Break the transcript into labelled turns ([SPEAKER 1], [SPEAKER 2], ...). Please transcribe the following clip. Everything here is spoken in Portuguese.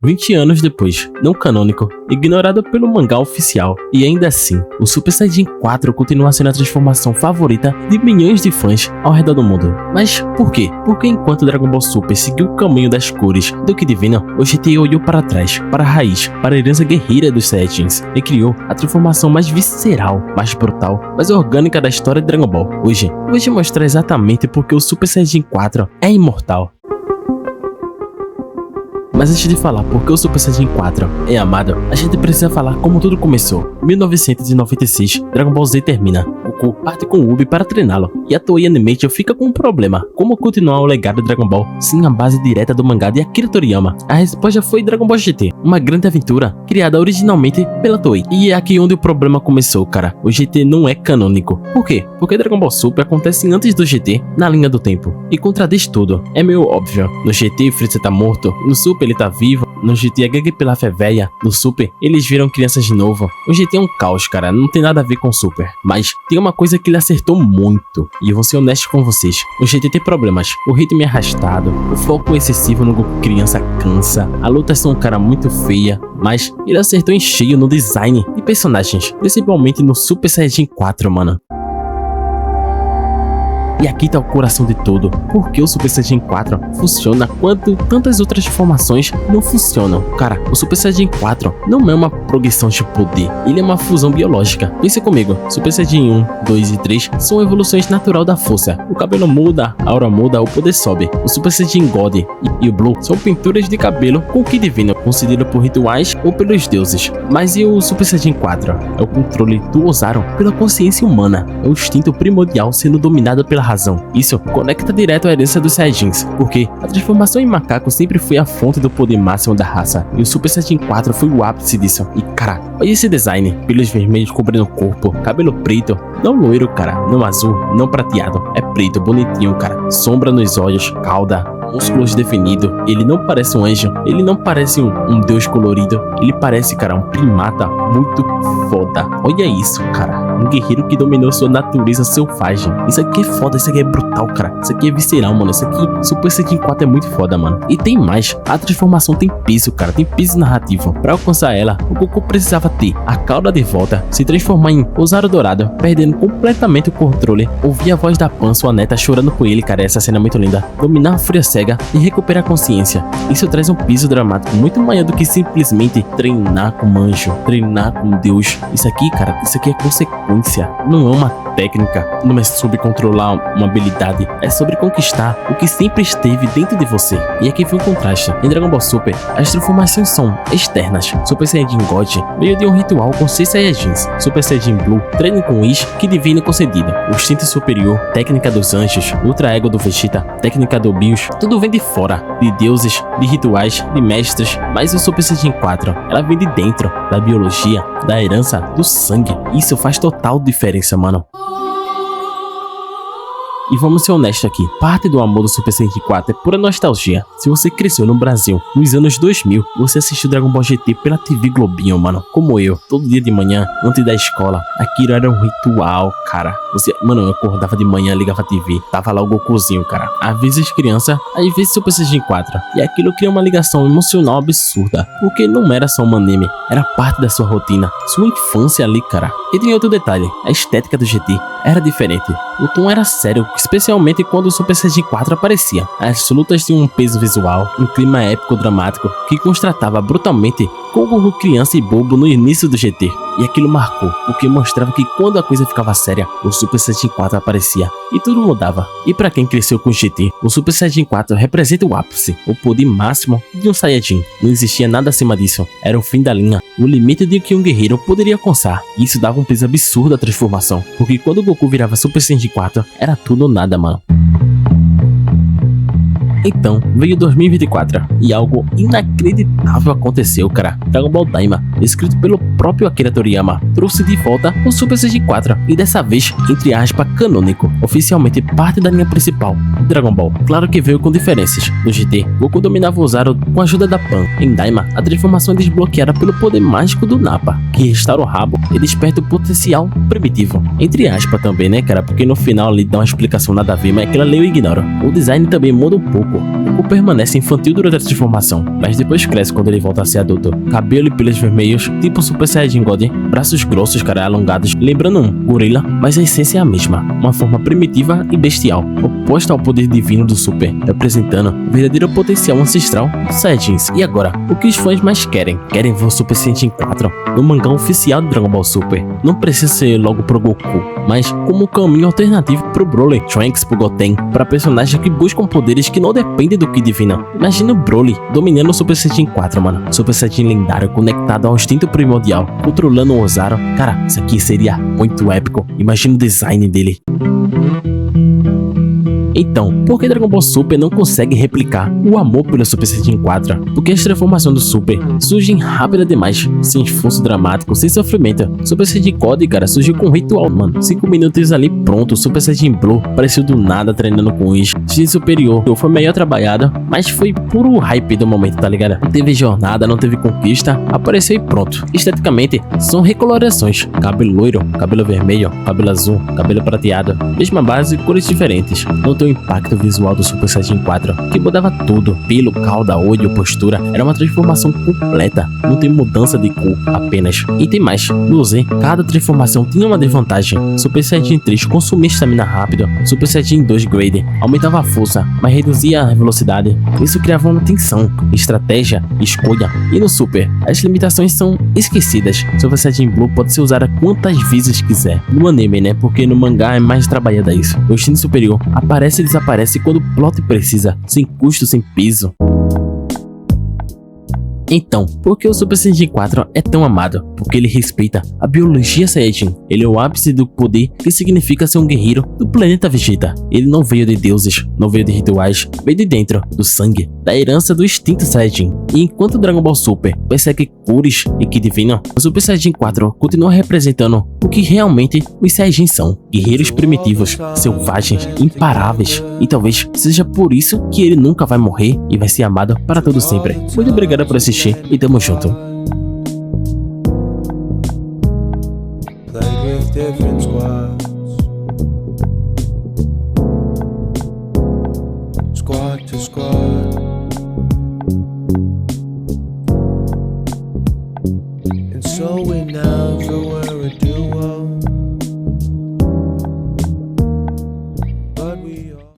[SPEAKER 1] 20 anos depois, não canônico, ignorado pelo mangá oficial, e ainda assim, o Super Saiyajin 4 continua sendo a transformação favorita de milhões de fãs ao redor do mundo. Mas por quê? Porque enquanto Dragon Ball Super seguiu o caminho das cores do Ki Divino, o GT olhou para trás, para a raiz, para a herança guerreira dos Saiyajins, e criou a transformação mais visceral, mais brutal, mais orgânica da história de Dragon Ball. Hoje, eu vou te mostrar exatamente porque o Super Saiyajin 4 é imortal. Mas antes de falar porque o Super Saiyajin 4 é amado, a gente precisa falar como tudo começou. 1996, Dragon Ball Z termina. Goku parte com o Ubi para treiná-lo, e a Toei Animation fica com um problema: como continuar o legado de Dragon Ball sem a base direta do mangá de Akira Toriyama? A resposta foi Dragon Ball GT, uma grande aventura criada originalmente pela Toei. E é aqui onde o problema começou, cara. O GT não é canônico. Por quê? Porque Dragon Ball Super acontece antes do GT, na linha do tempo, e contradiz tudo. É meio óbvio. No GT, Freeza tá morto, no Super ele tá vivo, no GT a Gege Pilaf é velha, no Super eles viram crianças de novo. O GT é um caos, cara, não tem nada a ver com o Super. Mas tem uma coisa que ele acertou muito, e eu vou ser honesto com vocês: o GT tem problemas, o ritmo é arrastado, o foco excessivo no Goku criança cansa, a luta é um cara muito feia, mas ele acertou em cheio no design de personagens, principalmente no Super Saiyajin 4, mano. E aqui tá o coração de tudo, porque o Super Saiyajin 4 funciona quando tantas outras transformações não funcionam. Cara, o Super Saiyajin 4 não é uma progressão de poder, ele é uma fusão biológica. Pense comigo, Super Saiyajin 1, 2 e 3 são evoluções natural da força. O cabelo muda, a aura muda, o poder sobe. O Super Saiyajin God e o Blue são pinturas de cabelo com Ki Divino, concedido por rituais ou pelos deuses. Mas e o Super Saiyajin 4? É o controle do Ozaru pela consciência humana, é o instinto primordial sendo dominado pela razão. Isso conecta direto à herança dos Saiyajins, porque a transformação em macaco sempre foi a fonte do poder máximo da raça, e o Super Saiyajin 4 foi o ápice disso. E cara, olha esse design: pelos vermelhos cobrindo o corpo, cabelo preto, não loiro, cara, não azul, não prateado, é preto, bonitinho, cara, sombra nos olhos, cauda, músculos definidos. Ele não parece um anjo, ele não parece um deus colorido, ele parece, cara, um primata muito foda. Olha isso, cara, um guerreiro que dominou sua natureza selvagem. Isso aqui é foda, isso aqui é brutal, cara, isso aqui é visceral, mano. Isso aqui, Super Saiyajin 4 é muito foda, mano. E tem mais, a transformação tem peso, cara, tem peso narrativo. Pra alcançar ela, o Goku precisava ter a cauda de volta, se transformar em Ozaru Dourado, perdendo completamente o controle, ouvir a voz da Pan, sua neta, chorando por ele, cara, essa cena é muito linda, dominar a fúria cega e recuperar a consciência. Isso traz um peso dramático muito maior do que simplesmente treinar com anjo, treinar com Deus. Isso aqui, cara, isso aqui é consequência, não é uma técnica, não é sobre controlar uma habilidade, é sobre conquistar o que sempre esteve dentro de você. E aqui foi um contraste. Em Dragon Ball Super, as transformações são externas. Super Saiyajin God veio de um ritual com 6 Saiyajins. Super Saiyajin Blue treina com Whis, Ki Divino concedido. O instinto superior, técnica dos anjos, Ultra Ego do Vegeta, técnica do Bills, tudo vem de fora, de deuses, de rituais, de mestres. Mas o Super Saiyajin 4, ela vem de dentro, da biologia, da herança, do sangue. Isso faz total diferença, mano. E vamos ser honestos aqui, parte do amor do Super Saiyajin 4 é pura nostalgia. Se você cresceu no Brasil nos anos 2000, você assistiu Dragon Ball GT pela TV Globinho, mano. Como eu, todo dia de manhã, antes da escola, aquilo era um ritual, cara. Mano, eu acordava de manhã, ligava a TV, tava lá o Gokuzinho, cara. Às vezes criança, às vezes Super Saiyajin 4. E aquilo cria uma ligação emocional absurda, porque não era só um anime, era parte da sua rotina, sua infância ali, cara. E tem outro detalhe, a estética do GT era diferente. O tom era sério, especialmente quando o Super Saiyajin 4 aparecia. As lutas tinham um peso visual, um clima épico dramático que contrastava brutalmente com o Goku criança e bobo no início do GT. E aquilo marcou, porque mostrava que quando a coisa ficava séria, o Super Saiyajin 4 aparecia e tudo mudava. E pra quem cresceu com o GT, o Super Saiyajin 4 representa o ápice, o poder máximo de um Saiyajin. Não existia nada acima disso, era o fim da linha, o limite de que um guerreiro poderia alcançar. E isso dava um peso absurdo à transformação, porque quando o Goku virava Super Saiyajin 4, era tudo ou nada, mano. Então, veio 2024 e algo inacreditável aconteceu, cara. Dragon Ball Daima, escrito pelo próprio Akira Toriyama, trouxe de volta o Super Saiyajin 4 e dessa vez, entre aspas, canônico, oficialmente parte da linha principal de Dragon Ball. Claro que veio com diferenças. No GT, Goku dominava o Ozaru com a ajuda da Pan. Em Daima, a transformação é desbloqueada pelo poder mágico do Nappa, que restaura o rabo e desperta o potencial primitivo. Entre aspas também, né, cara, porque no final ali dá uma explicação nada a ver, mas aquela lei eu ignoro. O design também muda um pouco, Goku. Goku permanece infantil durante a transformação, mas depois cresce quando ele volta a ser adulto. Cabelo e pelos vermelhos, tipo Super Saiyajin God, braços grossos, cara, alongados, lembrando um gorila, mas a essência é a mesma, uma forma primitiva e bestial, oposta ao poder divino do Super, representando o verdadeiro potencial ancestral dos Saiyajins. E agora, o que os fãs mais querem? Querem ver o Super Saiyajin 4 no mangá oficial do Dragon Ball Super. Não precisa ser logo pro Goku, mas como caminho alternativo pro Broly, Trunks pro Goten, para personagens que buscam poderes que não dependem do Ki divino. Imagina o Broly dominando o Super Saiyajin 4, mano. Super Saiyajin lendário conectado ao instinto primordial, controlando o Ozaru. Cara, isso aqui seria muito épico. Imagina o design dele. Então, por que Dragon Ball Super não consegue replicar o amor pelo Super Saiyajin 4? Porque as transformações do Super surgem rápida demais, sem esforço dramático, sem sofrimento. Super Saiyajin God, cara, surgiu com um ritual, mano. 5 minutos ali, pronto. Super Saiyajin Blue apareceu do nada treinando com o Whis. X superior foi melhor trabalhada, mas foi puro hype do momento, tá ligado? Não teve jornada, não teve conquista, apareceu e pronto. Esteticamente, são recolorações. Cabelo loiro, cabelo vermelho, cabelo azul, cabelo prateado. Mesma base, cores diferentes. Não tem o impacto visual do Super Saiyajin 4, que mudava tudo, pelo, cauda, olho, postura, era uma transformação completa, não tem mudança de cor apenas. E tem mais, no Z, cada transformação tinha uma desvantagem. Super Saiyajin 3 consumia estamina rápido, Super Saiyajin 2 Grade aumentava a força, mas reduzia a velocidade. Isso criava uma tensão, estratégia, escolha. E no Super, as limitações são esquecidas. Super Saiyajin Blue pode ser usada quantas vezes quiser. No anime, né, porque no mangá é mais trabalhada isso. O instinto superior aparece e desaparece quando o plot precisa, sem custo, sem peso. Então, por que o Super Saiyajin 4 é tão amado? Porque ele respeita a biologia Saiyajin. Ele é o ápice do poder que significa ser um guerreiro do planeta Vegeta. Ele não veio de deuses, não veio de rituais, veio de dentro, do sangue, da herança do instinto Saiyajin. E enquanto Dragon Ball Super persegue cores e Ki divino, o Super Saiyajin 4 continua representando o que realmente os Saiyajins são. Guerreiros primitivos, selvagens, imparáveis. E talvez seja por isso que ele nunca vai morrer e vai ser amado para todo sempre. Muito obrigado por assistir. E tamo junto.
[SPEAKER 2] Played with different squads.